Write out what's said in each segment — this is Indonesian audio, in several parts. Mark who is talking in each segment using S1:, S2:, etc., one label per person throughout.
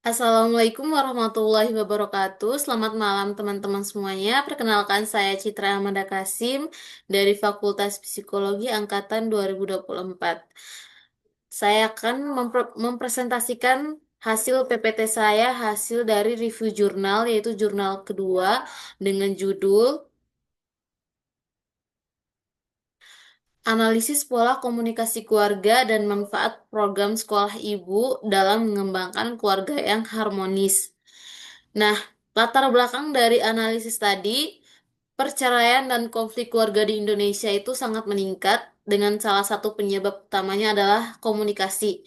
S1: Assalamualaikum warahmatullahi wabarakatuh. Selamat malam teman-teman semuanya. Perkenalkan saya Citra Amanda Kasim dari Fakultas Psikologi Angkatan 2024. Saya akan mempresentasikan hasil PPT saya, hasil dari review jurnal, yaitu jurnal kedua dengan judul Analisis Pola Komunikasi Keluarga dan Manfaat Program Sekolah Ibu dalam Mengembangkan Keluarga yang Harmonis. Nah, latar belakang dari analisis tadi, perceraian dan konflik keluarga di Indonesia itu sangat meningkat dengan salah satu penyebab utamanya adalah komunikasi.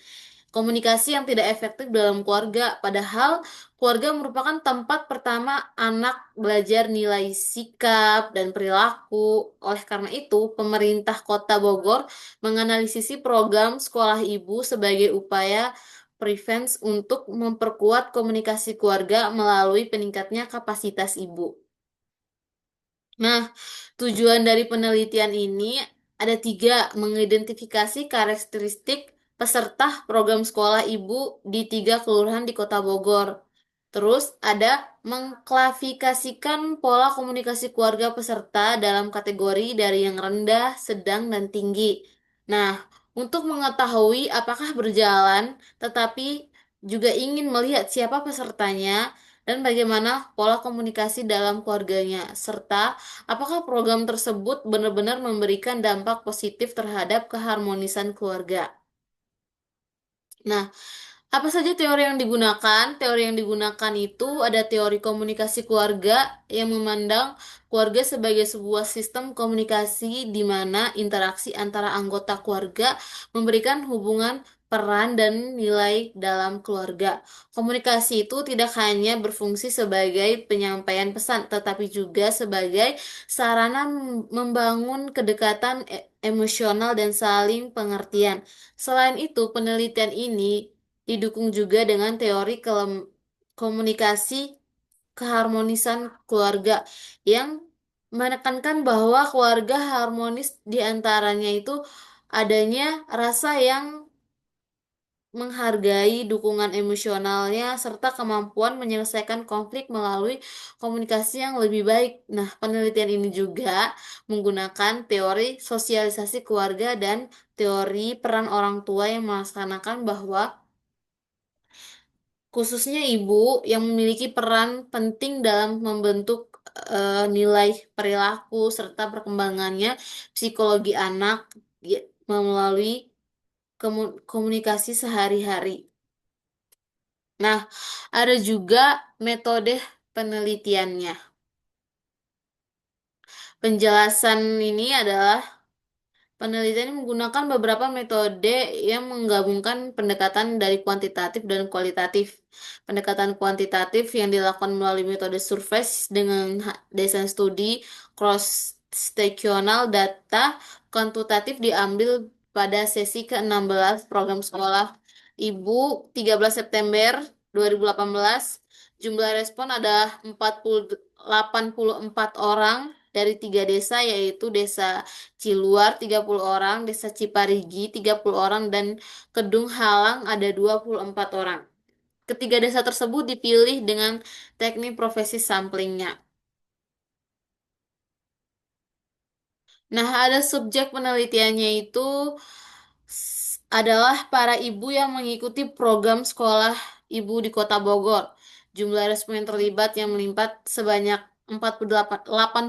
S1: Komunikasi yang tidak efektif dalam keluarga, padahal keluarga merupakan tempat pertama anak belajar nilai sikap dan perilaku. Oleh karena itu, pemerintah Kota Bogor menganalisis program Sekolah Ibu sebagai upaya prevents untuk memperkuat komunikasi keluarga melalui peningkatnya kapasitas ibu. Nah, tujuan dari penelitian ini ada tiga, mengidentifikasi karakteristik peserta program sekolah ibu di tiga kelurahan di Kota Bogor. Terus ada mengklasifikasikan pola komunikasi keluarga peserta dalam kategori dari yang rendah, sedang, dan tinggi. Nah, untuk mengetahui apakah berjalan, tetapi juga ingin melihat siapa pesertanya dan bagaimana pola komunikasi dalam keluarganya, serta apakah program tersebut benar-benar memberikan dampak positif terhadap keharmonisan keluarga? Nah, apa saja teori yang digunakan? Teori yang digunakan itu ada teori komunikasi keluarga yang memandang keluarga sebagai sebuah sistem komunikasi di mana interaksi antara anggota keluarga memberikan hubungan peran dan nilai dalam keluarga. Komunikasi itu tidak hanya berfungsi sebagai penyampaian pesan, tetapi juga sebagai sarana membangun kedekatan emosional dan saling pengertian. Selain itu, penelitian ini didukung juga dengan teori komunikasi keharmonisan keluarga yang menekankan bahwa keluarga harmonis di antaranya itu adanya rasa yang menghargai dukungan emosionalnya serta kemampuan menyelesaikan konflik melalui komunikasi yang lebih baik. Nah, penelitian ini juga menggunakan teori sosialisasi keluarga dan teori peran orang tua yang melaksanakan bahwa khususnya ibu yang memiliki peran penting dalam membentuk nilai perilaku serta perkembangannya psikologi anak melalui komunikasi sehari-hari. Nah, ada juga metode penelitiannya. Penjelasan ini adalah penelitian ini menggunakan beberapa metode yang menggabungkan pendekatan dari kuantitatif dan kualitatif. Pendekatan kuantitatif yang dilakukan melalui metode survei dengan desain studi cross-sectional data. Kuantitatif diambil pada sesi ke-16 program sekolah Ibu 13 September 2018. Jumlah respon ada 84 orang dari tiga desa, yaitu Desa Ciluar 30 orang, Desa Ciparigi 30 orang, dan Kedung Halang ada 24 orang. Ketiga desa tersebut dipilih dengan teknik profesi samplingnya. Nah, ada subjek penelitiannya itu adalah para ibu yang mengikuti program sekolah ibu di Kota Bogor. Jumlah respon yang terlibat yang melimpah sebanyak 84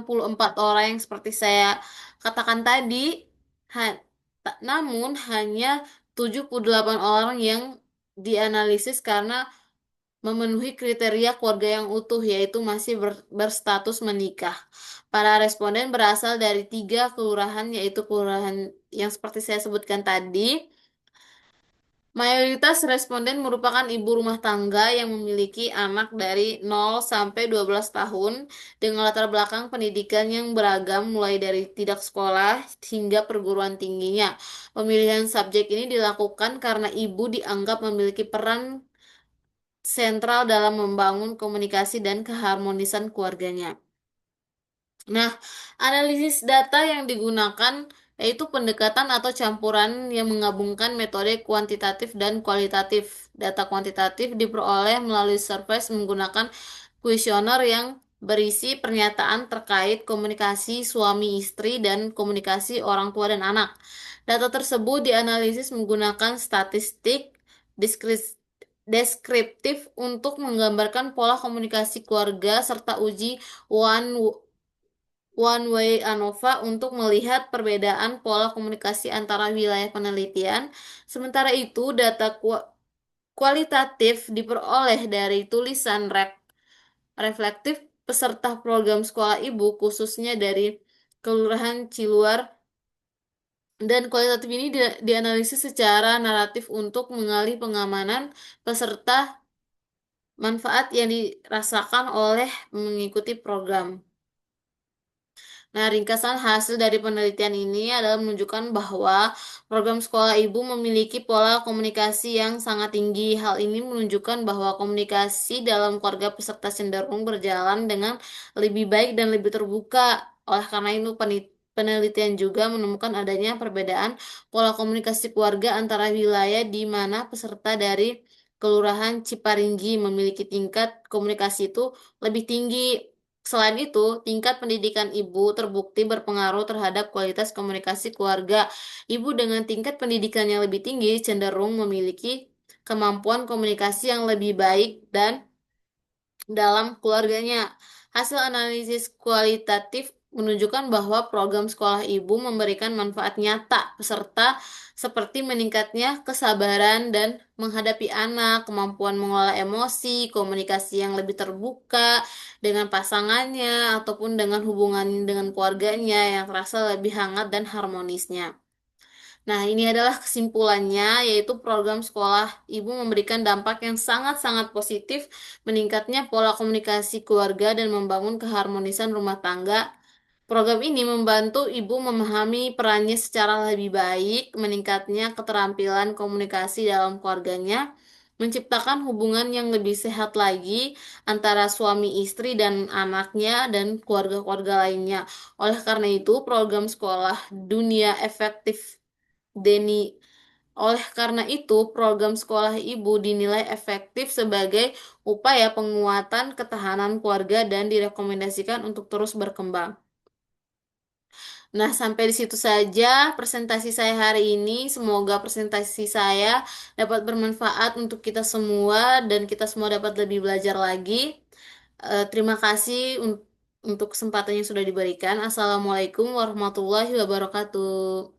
S1: orang yang seperti saya katakan tadi. Ha- Namun hanya 78 orang yang dianalisis karena memenuhi kriteria keluarga yang utuh, yaitu masih berstatus menikah. Para responden berasal dari tiga kelurahan, yaitu kelurahan yang seperti saya sebutkan tadi. Mayoritas responden merupakan ibu rumah tangga yang memiliki anak dari 0 sampai 12 tahun dengan latar belakang pendidikan yang beragam mulai dari tidak sekolah hingga perguruan tingginya. Pemilihan subjek ini dilakukan karena ibu dianggap memiliki peran sentral dalam membangun komunikasi dan keharmonisan keluarganya. Nah, analisis data yang digunakan yaitu pendekatan atau campuran yang menggabungkan metode kuantitatif dan kualitatif. Data kuantitatif diperoleh melalui survei menggunakan kuesioner yang berisi pernyataan terkait komunikasi suami istri dan komunikasi orang tua dan anak. Data tersebut dianalisis menggunakan statistik deskriptif untuk menggambarkan pola komunikasi keluarga serta uji one One Way ANOVA untuk melihat perbedaan pola komunikasi antara wilayah penelitian. Sementara itu, data kualitatif diperoleh dari tulisan reflektif peserta program sekolah ibu, khususnya dari Kelurahan Ciluar, dan kualitatif ini dianalisis secara naratif untuk mengalih pengamanan peserta manfaat yang dirasakan oleh mengikuti program. Nah, ringkasan hasil dari penelitian ini adalah menunjukkan bahwa program sekolah ibu memiliki pola komunikasi yang sangat tinggi. Hal ini menunjukkan bahwa komunikasi dalam keluarga peserta cenderung berjalan dengan lebih baik dan lebih terbuka. Oleh karena itu, penelitian juga menemukan adanya perbedaan pola komunikasi keluarga antara wilayah di mana peserta dari Kelurahan Ciparinggi memiliki tingkat komunikasi itu lebih tinggi. Selain itu, tingkat pendidikan ibu terbukti berpengaruh terhadap kualitas komunikasi keluarga. Ibu dengan tingkat pendidikan yang lebih tinggi cenderung memiliki kemampuan komunikasi yang lebih baik dan dalam keluarganya. Hasil analisis kualitatif menunjukkan bahwa program sekolah ibu memberikan manfaat nyata peserta seperti meningkatnya kesabaran dan menghadapi anak, kemampuan mengolah emosi, komunikasi yang lebih terbuka dengan pasangannya ataupun dengan hubungan dengan keluarganya yang terasa lebih hangat dan harmonisnya. Nah, ini adalah kesimpulannya, yaitu program sekolah ibu memberikan dampak yang sangat-sangat positif, meningkatnya pola komunikasi keluarga dan membangun keharmonisan rumah tangga. Program ini membantu ibu memahami perannya secara lebih baik, meningkatnya keterampilan komunikasi dalam keluarganya, menciptakan hubungan yang lebih sehat lagi antara suami istri dan anaknya dan keluarga-keluarga lainnya. Oleh karena itu, program sekolah dunia efektif Deni. Oleh karena itu, program sekolah ibu dinilai efektif sebagai upaya penguatan ketahanan keluarga dan direkomendasikan untuk terus berkembang. Nah, sampai di situ saja presentasi saya hari ini. Semoga presentasi saya dapat bermanfaat untuk kita semua dan kita semua dapat lebih belajar lagi. Terima kasih untuk kesempatan yang sudah diberikan. Assalamualaikum warahmatullahi wabarakatuh.